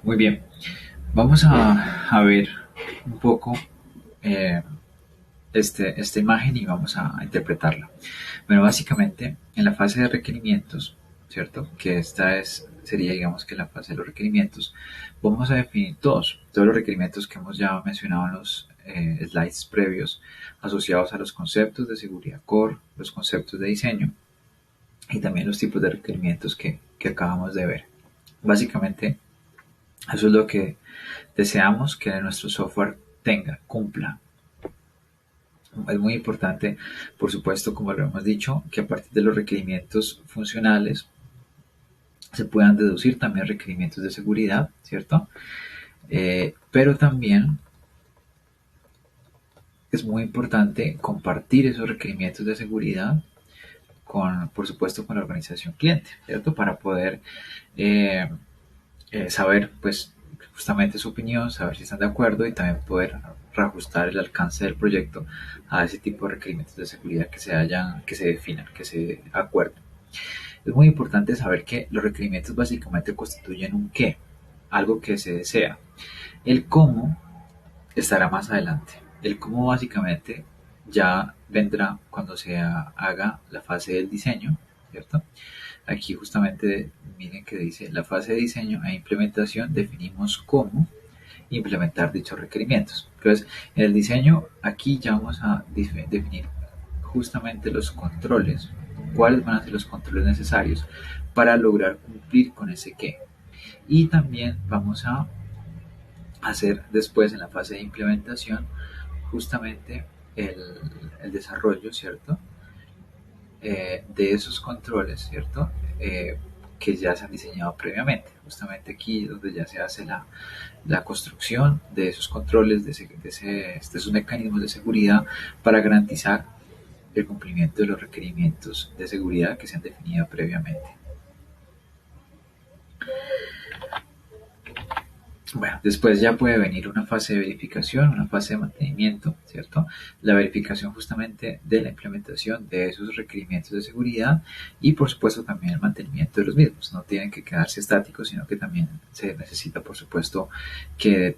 Muy bien, vamos a ver un poco eh, esta imagen y vamos a interpretarla. Bueno, básicamente en la fase de requerimientos, ¿cierto? Que sería, digamos, que la fase de los requerimientos, vamos a definir todos los requerimientos que hemos ya mencionado en los slides previos, asociados a los conceptos de seguridad core, los conceptos de diseño y también los tipos de requerimientos que acabamos de ver. Básicamente, eso es lo que deseamos que nuestro software cumpla. Es muy importante, por supuesto, como lo hemos dicho, que a partir de los requerimientos funcionales se puedan deducir también requerimientos de seguridad, ¿cierto? Pero también es muy importante compartir esos requerimientos de seguridad por supuesto, con la organización cliente, ¿cierto? Para poder eh, saber, pues, justamente su opinión, saber si están de acuerdo y también poder reajustar el alcance del proyecto a ese tipo de requerimientos de seguridad que se definan, que se acuerden. Es muy importante saber que los requerimientos básicamente constituyen un qué, algo que se desea. El cómo estará más adelante. El cómo básicamente ya vendrá cuando se haga la fase del diseño, ¿cierto? Aquí justamente miren que dice la fase de diseño e implementación definimos cómo implementar dichos requerimientos. Entonces, en el diseño aquí ya vamos a definir justamente los controles, cuáles van a ser los controles necesarios para lograr cumplir con ese qué. Y también vamos a hacer después en la fase de implementación justamente el, el desarrollo, ¿cierto? De esos controles, ¿cierto? Que ya se han diseñado previamente. Justamente aquí donde ya se hace la construcción de esos controles, de esos mecanismos de seguridad para garantizar el cumplimiento de los requerimientos de seguridad que se han definido previamente. Bueno, después ya puede venir una fase de verificación, una fase de mantenimiento, ¿cierto? La verificación justamente de la implementación de esos requerimientos de seguridad y por supuesto también el mantenimiento de los mismos. No tienen que quedarse estáticos, sino que también se necesita por supuesto que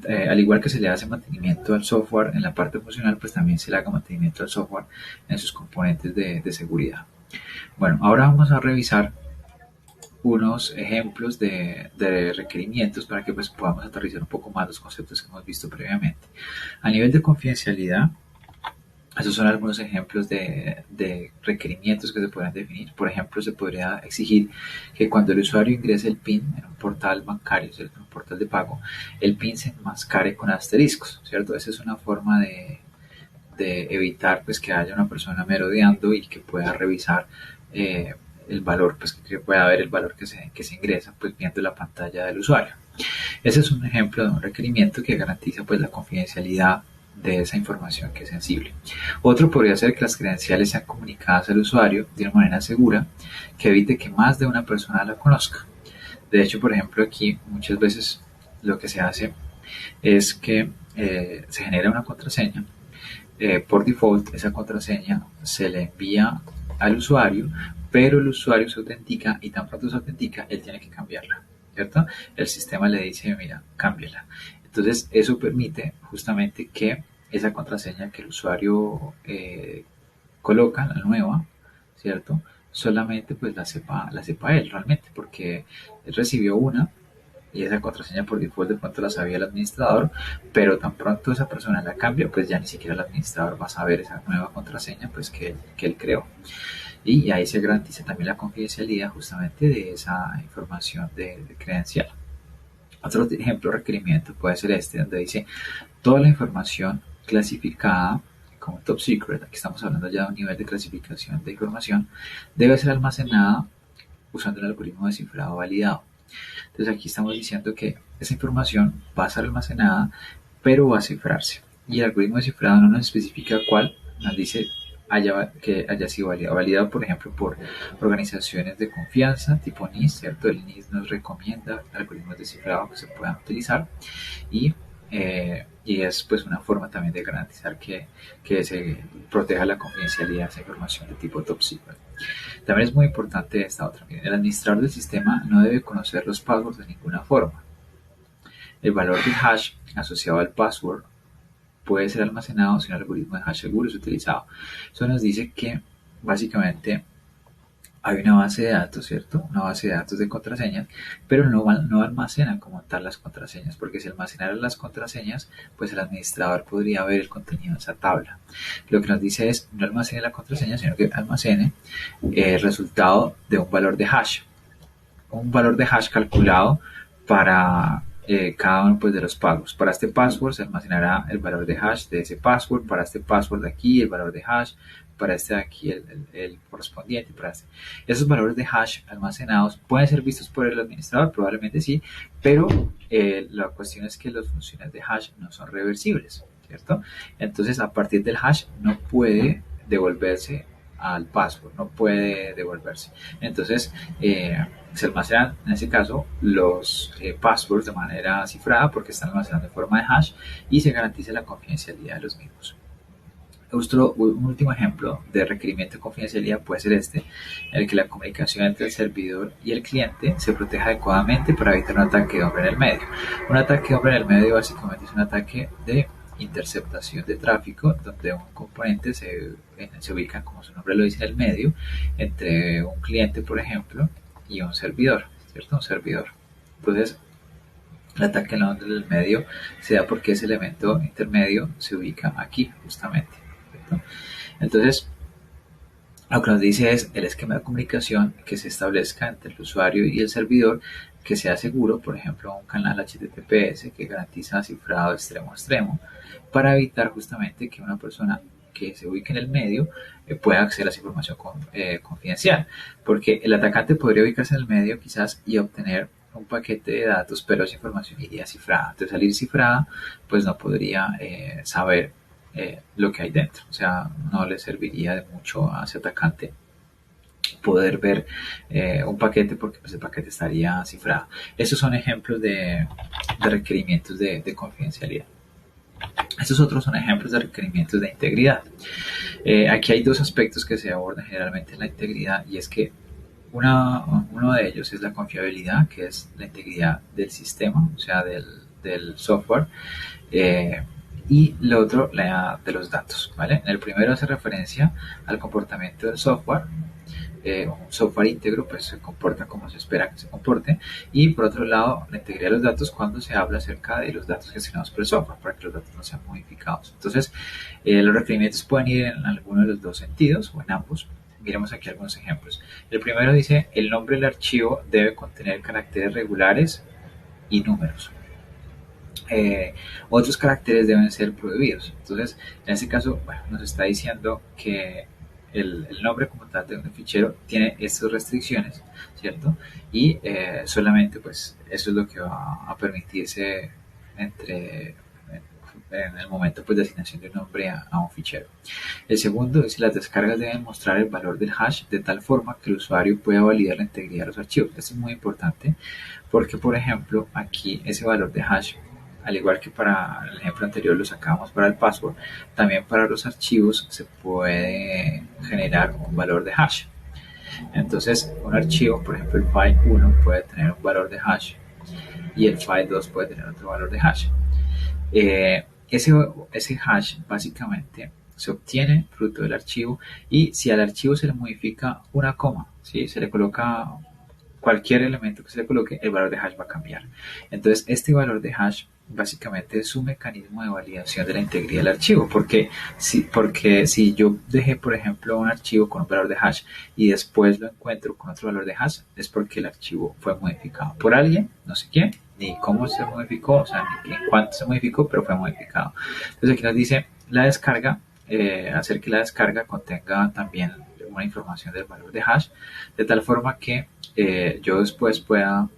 al igual que se le hace mantenimiento al software en la parte funcional, pues también se le haga mantenimiento al software en sus componentes de seguridad. Bueno, ahora vamos a revisar unos ejemplos de requerimientos para que pues, podamos aterrizar un poco más los conceptos que hemos visto previamente. A nivel de confidencialidad, esos son algunos ejemplos de requerimientos que se pueden definir. Por ejemplo, se podría exigir que cuando el usuario ingrese el PIN en un portal bancario, ¿cierto? En un portal de pago, el PIN se enmascare con asteriscos, ¿cierto? Esa es una forma de evitar pues, que haya una persona merodeando y que pueda revisar el valor, pues que pueda ver el valor que se ingresa pues viendo la pantalla del usuario. Ese es un ejemplo de un requerimiento que garantiza pues la confidencialidad de esa información que es sensible. Otro podría ser que las credenciales sean comunicadas al usuario de una manera segura que evite que más de una persona la conozca. De hecho, por ejemplo, aquí muchas veces lo que se hace es que se genera una contraseña. Por default, esa contraseña se le envía al usuario, pero el usuario se autentica y tan pronto se autentica, él tiene que cambiarla, ¿cierto? El sistema le dice, mira, cámbiala. Entonces, eso permite justamente que esa contraseña que el usuario coloca, la nueva, ¿cierto? Solamente pues la sepa él realmente, porque él recibió una y esa contraseña por default de pronto la sabía el administrador, pero tan pronto esa persona la cambia, pues ya ni siquiera el administrador va a saber esa nueva contraseña pues que él creó. Y ahí se garantiza también la confidencialidad justamente de esa información de credencial. Otro ejemplo de requerimiento puede ser este, donde dice toda la información clasificada como top secret, aquí estamos hablando ya de un nivel de clasificación de información, debe ser almacenada usando el algoritmo de cifrado validado. Entonces aquí estamos diciendo que esa información va a ser almacenada, pero va a cifrarse. Y el algoritmo de cifrado no nos especifica cuál, nos dice que haya sido validado. Validado, por ejemplo, por organizaciones de confianza tipo NIST, ¿cierto? El NIST nos recomienda algoritmos de cifrado que se puedan utilizar y y es pues una forma también de garantizar que se proteja la confidencialidad de esa información de tipo top secret. También es muy importante esta otra. Miren, el administrador del sistema no debe conocer los passwords de ninguna forma. El valor del hash asociado al password puede ser almacenado si un algoritmo de hash seguro es utilizado. Eso nos dice que básicamente hay una base de datos, ¿cierto? Una base de datos de contraseñas, pero no almacena como tal las contraseñas, porque si almacenaran las contraseñas, pues el administrador podría ver el contenido de esa tabla. Lo que nos dice es no almacene la contraseña, sino que almacene el resultado de un valor de hash. Un valor de hash calculado para cada uno pues, de los passwords. Para este password se almacenará el valor de hash de ese password, para este password de aquí el valor de hash, para este de aquí el correspondiente. Para este. Esos valores de hash almacenados pueden ser vistos por el administrador, probablemente sí, pero la cuestión es que las funciones de hash no son reversibles, ¿cierto? Entonces a partir del hash no puede devolverse al password, no puede devolverse. Entonces, se almacenan en ese caso los passwords de manera cifrada porque están almacenados en forma de hash y se garantiza la confidencialidad de los mismos. Un último ejemplo de requerimiento de confidencialidad puede ser este, en el que la comunicación entre el servidor y el cliente se proteja adecuadamente para evitar un ataque de hombre en el medio. Un ataque de hombre en el medio básicamente es un ataque de interceptación de tráfico donde un componente se ubica, como su nombre lo dice, en el medio entre un cliente, por ejemplo, y un servidor, ¿cierto? Un servidor. Entonces, el ataque en el medio se da porque ese elemento intermedio se ubica aquí, justamente, ¿cierto? Entonces, lo que nos dice es el esquema de comunicación que se establezca entre el usuario y el servidor que sea seguro, por ejemplo, un canal HTTPS que garantiza cifrado extremo a extremo, para evitar justamente que una persona que se ubique en el medio pueda acceder a esa información confidencial, porque el atacante podría ubicarse en el medio quizás y obtener un paquete de datos, pero esa información iría cifrada. Entonces, al ir cifrada, pues no podría saber lo que hay dentro. O sea, no le serviría de mucho a ese atacante poder ver un paquete porque pues, el paquete estaría cifrado. Estos son ejemplos de requerimientos de confidencialidad. Estos otros son ejemplos de requerimientos de integridad. Aquí hay dos aspectos que se abordan generalmente en la integridad y es que uno de ellos es la confiabilidad, que es la integridad del sistema, o sea, del software, y lo otro, la de los datos, ¿vale? El primero hace referencia al comportamiento del software. Un software íntegro pues se comporta como se espera que se comporte, y por otro lado la integridad de los datos cuando se habla acerca de los datos gestionados por el software para que los datos no sean modificados. Entonces los requerimientos pueden ir en alguno de los dos sentidos o en ambos. Miremos aquí algunos ejemplos. El primero dice el nombre del archivo debe contener caracteres regulares y números. Otros caracteres deben ser prohibidos. Entonces, en este caso, bueno, nos está diciendo que el nombre como tal de un fichero tiene estas restricciones, ¿cierto? Y solamente, pues, eso es lo que va a permitirse en el momento pues, de asignación de un nombre a un fichero. El segundo es que las descargas deben mostrar el valor del hash de tal forma que el usuario pueda validar la integridad de los archivos. Esto es muy importante porque, por ejemplo, aquí ese valor de hash, al igual que para el ejemplo anterior lo sacamos para el password, también para los archivos se puede generar un valor de hash. Entonces, un archivo, por ejemplo, el file 1 puede tener un valor de hash y el file 2 puede tener otro valor de hash. Ese hash básicamente se obtiene fruto del archivo y si al archivo se le modifica una coma, ¿sí? Se le coloca cualquier elemento que se le coloque, el valor de hash va a cambiar. Entonces, este valor de hash básicamente es un mecanismo de validación de la integridad del archivo, porque si yo dejé, por ejemplo, un archivo con un valor de hash y después lo encuentro con otro valor de hash, es porque el archivo fue modificado por alguien, no sé quién, ni cómo se modificó, o sea, ni en cuánto se modificó, pero fue modificado. Entonces aquí nos dice la descarga, hacer que la descarga contenga también una información del valor de hash, de tal forma que yo después pueda,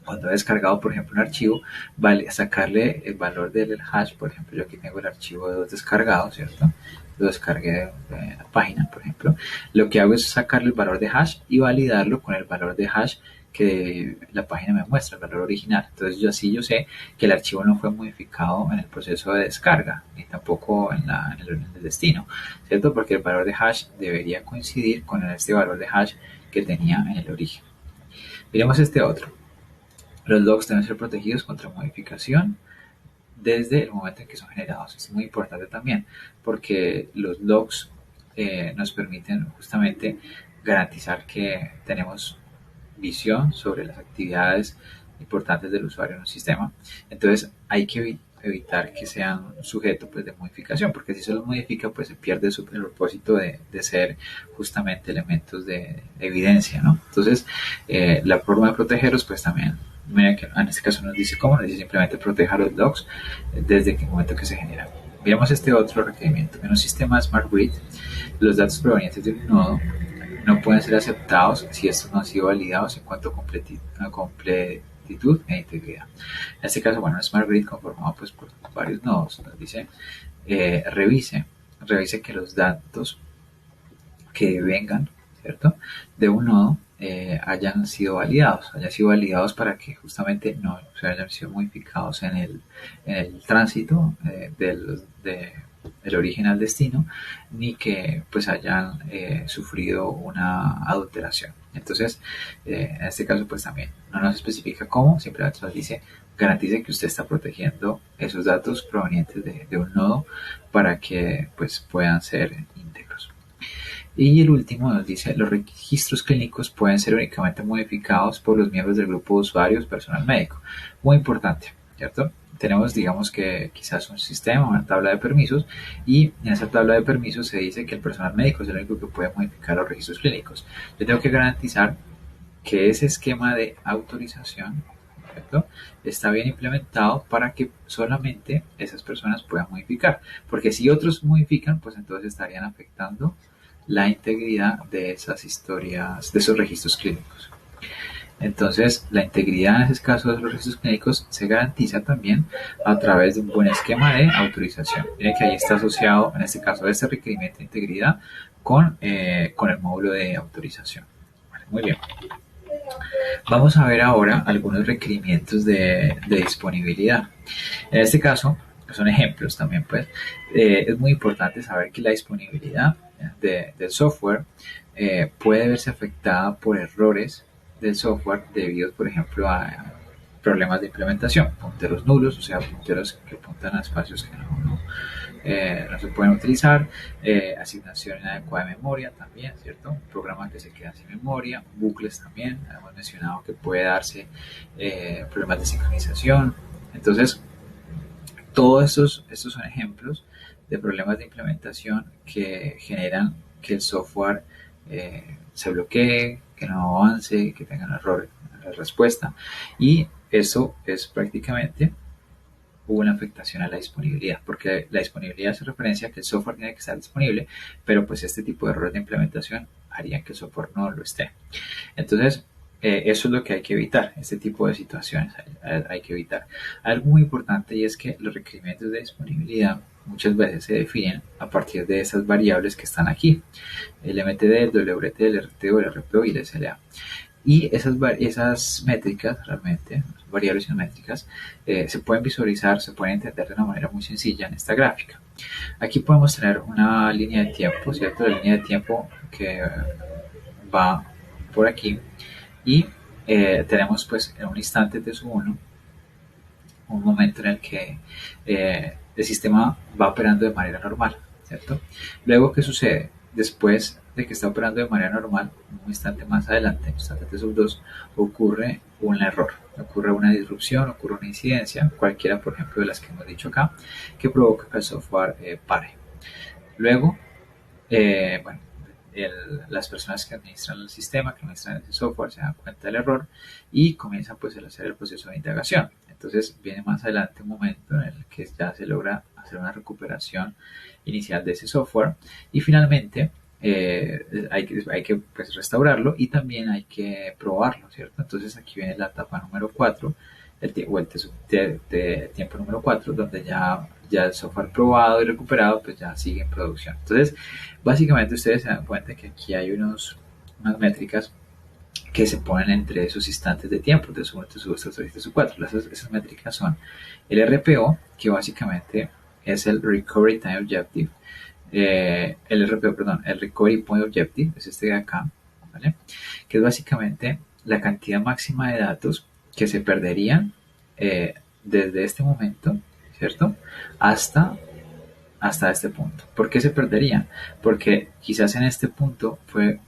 cuando he descargado, por ejemplo, un archivo, vale, sacarle el valor del hash. Por ejemplo, yo aquí tengo el archivo de 2 descargado, ¿cierto? Lo descargué de la página, por ejemplo. Lo que hago es sacarle el valor de hash y validarlo con el valor de hash que la página me muestra, el valor original. Entonces yo sé que el archivo no fue modificado en el proceso de descarga, ni tampoco en el destino, ¿cierto? Porque el valor de hash debería coincidir con este valor de hash que tenía en el origen. Miremos este otro. Los logs deben ser protegidos contra modificación desde el momento en que son generados. Es muy importante también porque los logs nos permiten justamente garantizar que tenemos visión sobre las actividades importantes del usuario en un sistema. Entonces hay que evitar que sean sujeto pues, de modificación, porque si se los modifica pues se pierde el propósito de ser justamente elementos de evidencia, ¿no? Entonces la forma de protegerlos pues también, mira que en este caso nos dice cómo, nos dice simplemente proteja los logs desde el momento que se generan. Miremos este otro requerimiento. En un sistema Smart Grid, los datos provenientes de un nodo no pueden ser aceptados si estos no han sido validados en cuanto a completitud e integridad. En este caso, bueno, un Smart Grid conformado pues, por varios nodos, nos dice, revise que los datos que vengan, ¿cierto?, de un nodo hayan sido validados para que justamente no se hayan sido modificados en el tránsito del origen al destino, ni que pues hayan sufrido una adulteración. Entonces, en este caso pues también no nos especifica cómo, simplemente nos dice garantice que usted está protegiendo esos datos provenientes de un nodo para que pues puedan ser íntegros. Y el último nos dice, los registros clínicos pueden ser únicamente modificados por los miembros del grupo de usuarios, personal médico. Muy importante, ¿cierto? Tenemos, digamos que quizás un sistema, una tabla de permisos, y en esa tabla de permisos se dice que el personal médico es el único que puede modificar los registros clínicos. Yo tengo que garantizar que ese esquema de autorización, ¿cierto?, está bien implementado para que solamente esas personas puedan modificar. Porque si otros modifican, pues entonces estarían afectando la integridad de esas historias, de esos registros clínicos. Entonces, la integridad en ese caso de los registros clínicos se garantiza también a través de un buen esquema de autorización. Miren que ahí está asociado, en este caso, este requerimiento de integridad con el módulo de autorización. Vale, muy bien. Vamos a ver ahora algunos requerimientos de disponibilidad. En este caso, son ejemplos también, pues, es muy importante saber que la disponibilidad del software puede verse afectada por errores del software debido, por ejemplo, a problemas de implementación, punteros nulos, o sea, punteros que apuntan a espacios que no se pueden utilizar, asignación inadecuada de memoria también, ¿cierto? Un programa que se queda sin memoria, bucles también, hemos mencionado que puede darse problemas de sincronización. Entonces, todos estos son ejemplos de problemas de implementación que generan que el software se bloquee, que no avance, que tenga un error en la respuesta. Y eso es prácticamente una afectación a la disponibilidad, porque la disponibilidad hace referencia a que el software tiene que estar disponible, pero pues este tipo de errores de implementación harían que el software no lo esté. Entonces, eso es lo que hay que evitar, este tipo de situaciones hay que evitar. Algo muy importante y es que los requerimientos de disponibilidad muchas veces se definen a partir de esas variables que están aquí, el MTD, el WT, el RTO, el RPO y el SLA. Y esas métricas, realmente, variables geométricas, se pueden visualizar, se pueden entender de una manera muy sencilla en esta gráfica. Aquí podemos tener una línea de tiempo, ¿cierto? La línea de tiempo que va por aquí y tenemos pues en un instante de su 1 un momento en el que el sistema va operando de manera normal, ¿cierto? Luego, ¿qué sucede? Después de que está operando de manera normal, un instante más adelante, un instante de sub 2, ocurre un error, ocurre una disrupción, ocurre una incidencia, cualquiera, por ejemplo, de las que hemos dicho acá, que provoca que el software pare. Luego, bueno, las personas que administran el sistema, que administran ese software, se dan cuenta del error y comienzan pues a hacer el proceso de indagación. Entonces viene más adelante un momento en el que ya se logra hacer una recuperación inicial de ese software y finalmente hay que pues, restaurarlo y también hay que probarlo, ¿cierto? Entonces aquí viene la etapa número 4 o el tiempo número 4 donde ya el software probado y recuperado pues ya sigue en producción. Entonces básicamente ustedes se dan cuenta que aquí hay unas métricas que se ponen entre esos instantes de tiempo, de su 1, de su 2, de su 3, de su 4. Esas métricas son el RPO, que básicamente es el Recovery Time Objective, el RPO, perdón, el Recovery Point Objective, es este de acá, ¿vale? Que es básicamente la cantidad máxima de datos que se perderían desde este momento, ¿cierto? Hasta este punto. ¿Por qué se perderían? Porque quizás en este punto fue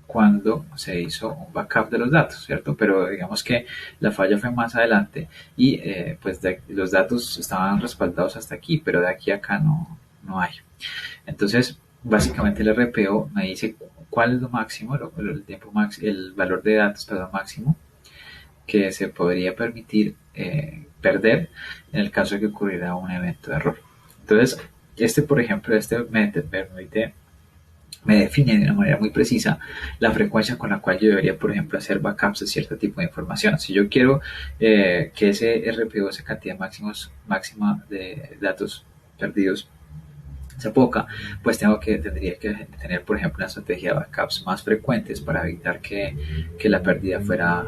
cuando se hizo un backup de los datos, ¿cierto? Pero digamos que la falla fue más adelante y pues los datos estaban respaldados hasta aquí, pero de aquí a acá no hay. Entonces, básicamente el RPO me dice cuál es lo máximo, el tiempo el valor de datos máximo que se podría permitir perder en el caso de que ocurriera un evento de error. Entonces, por ejemplo, me define de una manera muy precisa la frecuencia con la cual yo debería, por ejemplo, hacer backups de cierto tipo de información. Si yo quiero que ese RPO, esa cantidad máxima de datos perdidos, sea poca, pues tendría que tener, por ejemplo, una estrategia de backups más frecuentes para evitar que la pérdida fuera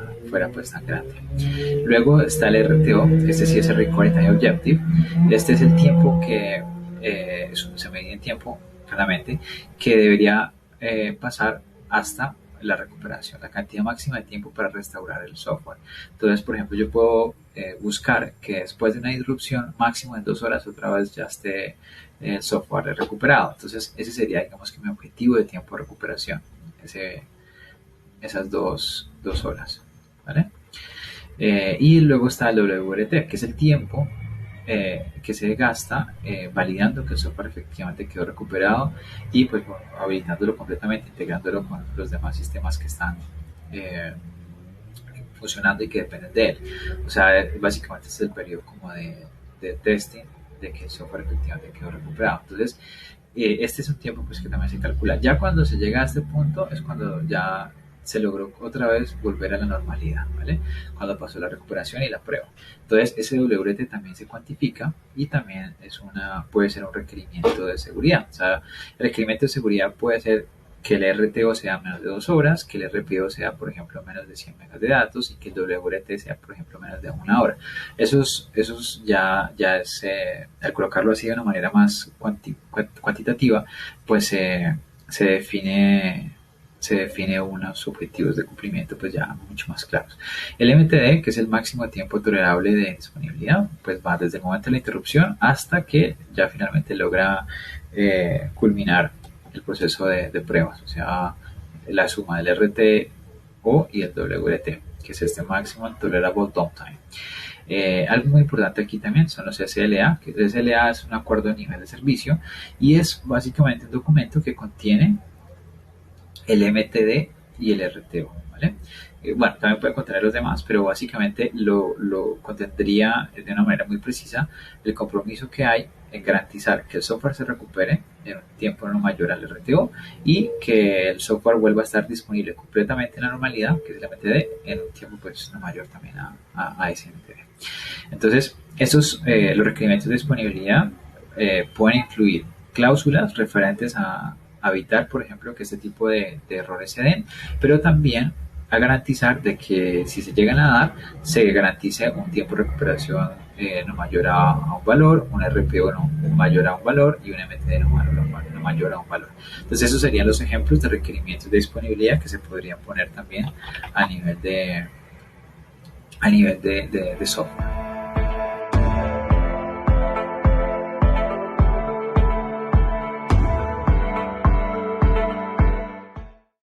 pues tan grande. Luego está el RTO, este sí es el Recovery Time Objective. Este es el tiempo que se mide en tiempo, claramente, que debería pasar hasta la recuperación, la cantidad máxima de tiempo para restaurar el software. Entonces, por ejemplo, yo puedo buscar que después de una disrupción, máximo en 2 horas, otra vez ya esté el software recuperado. Entonces, ese sería, digamos, que mi objetivo de tiempo de recuperación, esas dos horas, ¿vale? Y luego está el WRT, que es el tiempo que se gasta validando que el software efectivamente quedó recuperado y pues habilitándolo completamente, integrándolo con los demás sistemas que están funcionando y que dependen de él. O sea, básicamente es el periodo como de testing de que el software efectivamente quedó recuperado. Entonces, este es un tiempo pues que también se calcula. Ya cuando se llega a este punto es cuando ya se logró otra vez volver a la normalidad, ¿vale? Cuando pasó la recuperación y la prueba. Entonces, ese WRT también se cuantifica y también puede ser un requerimiento de seguridad. O sea, el requerimiento de seguridad puede ser que el RTO sea menos de 2 horas, que el RPO sea, por ejemplo, menos de 100 megas de datos y que el WRT sea, por ejemplo, menos de 1 hora. Esos ya es, al colocarlo así de una manera más cuantitativa, pues se define unos objetivos de cumplimiento pues ya mucho más claros. El MTD, que es el máximo tiempo tolerable de disponibilidad, pues va desde el momento de la interrupción hasta que ya finalmente logra culminar el proceso de pruebas, o sea, la suma del RTO y el WRT, que es este Maximum Tolerable Downtime. Algo muy importante aquí también son los SLA, que el SLA es un acuerdo de nivel de servicio y es básicamente un documento que contiene el MTD y el RTO, ¿vale? Bueno, también puede contener los demás, pero básicamente lo contendría de una manera muy precisa el compromiso que hay en garantizar que el software se recupere en un tiempo no mayor al RTO y que el software vuelva a estar disponible completamente en la normalidad, que es el MTD, en un tiempo pues no mayor también a ese MTD. Entonces, los requerimientos de disponibilidad pueden incluir cláusulas referentes a evitar, por ejemplo, que este tipo de errores se den, pero también a garantizar de que si se llegan a dar, se garantice un tiempo de recuperación no mayor a un valor, un RPO no mayor a un valor y un MTD no mayor a un valor. Entonces esos serían los ejemplos de requerimientos de disponibilidad que se podrían poner también a nivel de software.